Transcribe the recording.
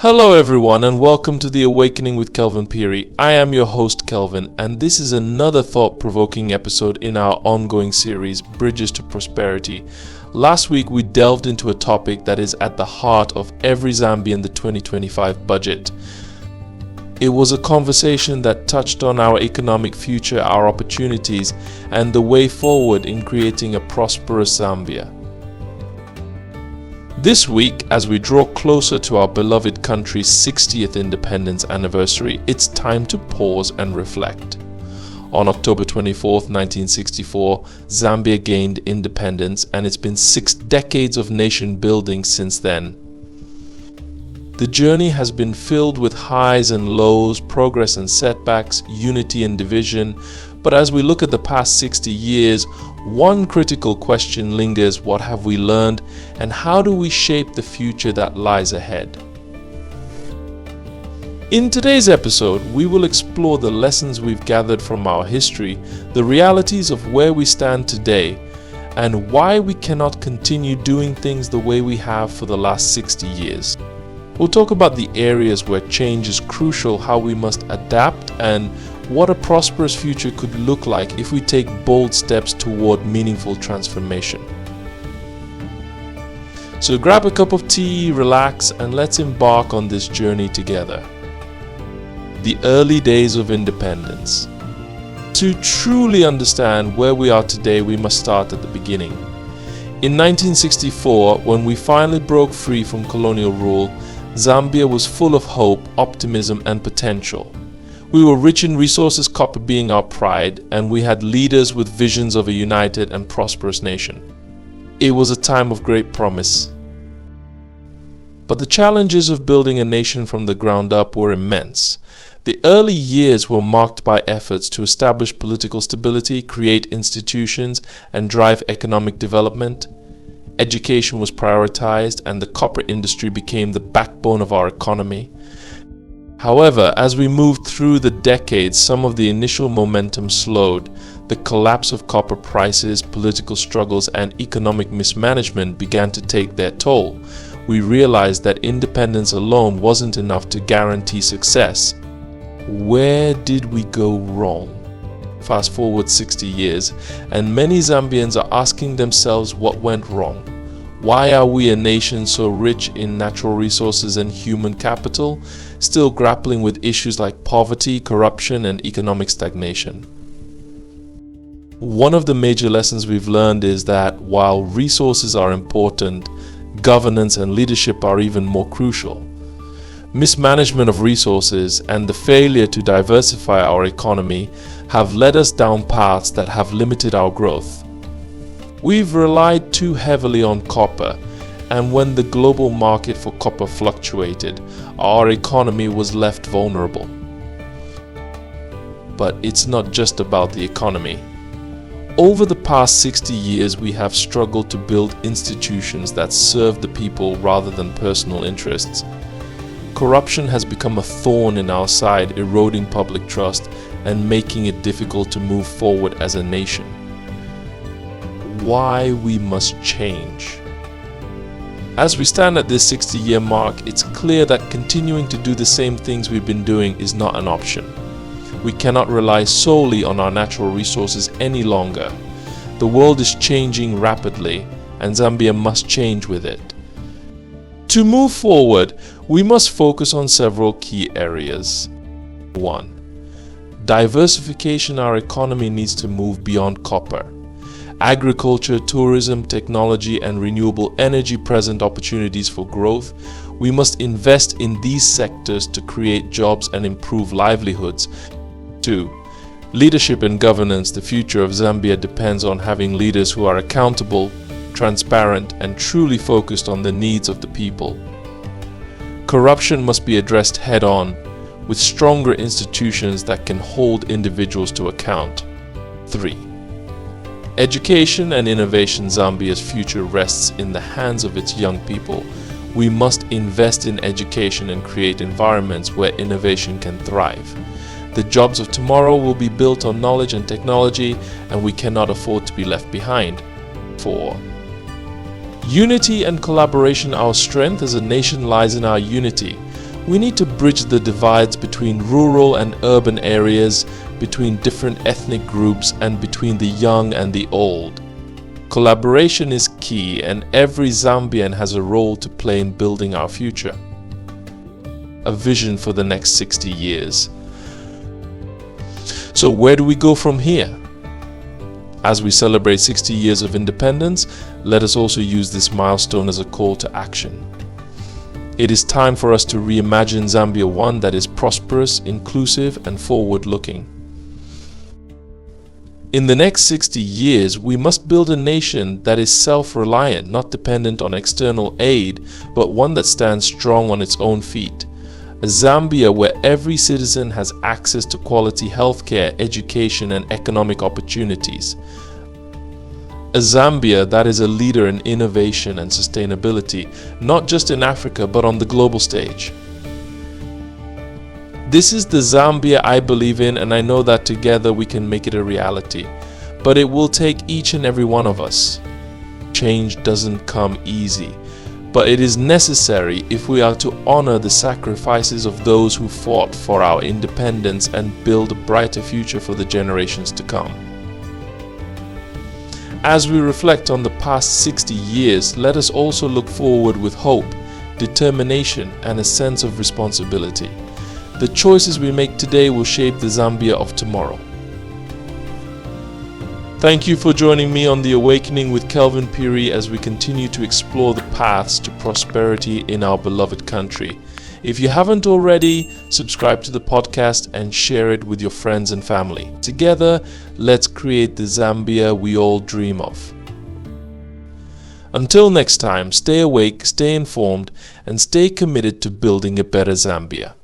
Hello everyone and welcome to the Awakening with Kelvin Peary. I am your host Kelvin and this is another thought-provoking episode in our ongoing series Bridges to Prosperity. Last week we delved into a topic that is at the heart of every Zambian the 2025 budget. It was a conversation that touched on our economic future, our opportunities, and the way forward in creating a prosperous Zambia. This week, as we draw closer to our beloved country's 60th independence anniversary, it's time to pause and reflect. On October 24th, 1964, Zambia gained independence, and it's been 6 decades of nation building since then. The journey has been filled with highs and lows, progress and setbacks, unity and division. But as we look at the past 60 years, one critical question lingers: what have we learned, and how do we shape the future that lies ahead? In today's episode, we will explore the lessons we've gathered from our history, the realities of where we stand today, and why we cannot continue doing things the way we have for the last 60 years. We'll talk about the areas where change is crucial, how we must adapt, and what a prosperous future could look like if we take bold steps toward meaningful transformation. So grab a cup of tea, relax, and let's embark on this journey together. The early days of independence. To truly understand where we are today, we must start at the beginning. In 1964, when we finally broke free from colonial rule, Zambia was full of hope, optimism, and potential. We were rich in resources, copper being our pride, and we had leaders with visions of a united and prosperous nation. It was a time of great promise. But the challenges of building a nation from the ground up were immense. The early years were marked by efforts to establish political stability, create institutions, and drive economic development. Education was prioritized, and the copper industry became the backbone of our economy. However, as we moved through the decades, some of the initial momentum slowed. The collapse of copper prices, political struggles, and economic mismanagement began to take their toll. We realized that independence alone wasn't enough to guarantee success. Where did we go wrong? Fast forward 60 years, and many Zambians are asking themselves what went wrong. Why are we a nation so rich in natural resources and human capital, still grappling with issues like poverty, corruption, and economic stagnation? One of the major lessons we've learned is that while resources are important, governance and leadership are even more crucial. Mismanagement of resources and the failure to diversify our economy have led us down paths that have limited our growth. We've relied too heavily on copper, and when the global market for copper fluctuated, our economy was left vulnerable. But it's not just about the economy. Over the past 60 years, we have struggled to build institutions that serve the people rather than personal interests. Corruption has become a thorn in our side, eroding public trust and making it difficult to move forward as a nation. Why we must change. As we stand at this 60-year mark, it's clear that continuing to do the same things we've been doing is not an option. We cannot rely solely on our natural resources any longer. The world is changing rapidly, and Zambia must change with it. To move forward, we must focus on several key areas. 1. Diversification. Our economy needs to move beyond copper. Agriculture, tourism, technology, and renewable energy present opportunities for growth. We must invest in these sectors to create jobs and improve livelihoods. 2. Leadership and governance. The future of Zambia depends on having leaders who are accountable, transparent, and truly focused on the needs of the people. Corruption must be addressed head-on, with stronger institutions that can hold individuals to account. 3. Education and innovation. Zambia's future rests in the hands of its young people. We must invest in education and create environments where innovation can thrive. The jobs of tomorrow will be built on knowledge and technology, and we cannot afford to be left behind. 4. Unity and collaboration. Our strength as a nation lies in our unity. We need to bridge the divides between rural and urban areas, between different ethnic groups, and between the young and the old. Collaboration is key, and every Zambian has a role to play in building our future. A vision for the next 60 years. So where do we go from here? As we celebrate 60 years of independence, let us also use this milestone as a call to action. It is time for us to reimagine Zambia, one that is prosperous, inclusive, and forward-looking. In the next 60 years, we must build a nation that is self-reliant, not dependent on external aid, but one that stands strong on its own feet. A Zambia where every citizen has access to quality healthcare, education, and economic opportunities. A Zambia that is a leader in innovation and sustainability, not just in Africa but on the global stage. This is the Zambia I believe in, and I know that together we can make it a reality. But it will take each and every one of us. Change doesn't come easy, but it is necessary if we are to honor the sacrifices of those who fought for our independence and build a brighter future for the generations to come. As we reflect on the past 60 years, let us also look forward with hope, determination, and a sense of responsibility. The choices we make today will shape the Zambia of tomorrow. Thank you for joining me on The Awakening with Kelvin Piri as we continue to explore the paths to prosperity in our beloved country. If you haven't already, subscribe to the podcast and share it with your friends and family. Together, let's create the Zambia we all dream of. Until next time, stay awake, stay informed, and stay committed to building a better Zambia.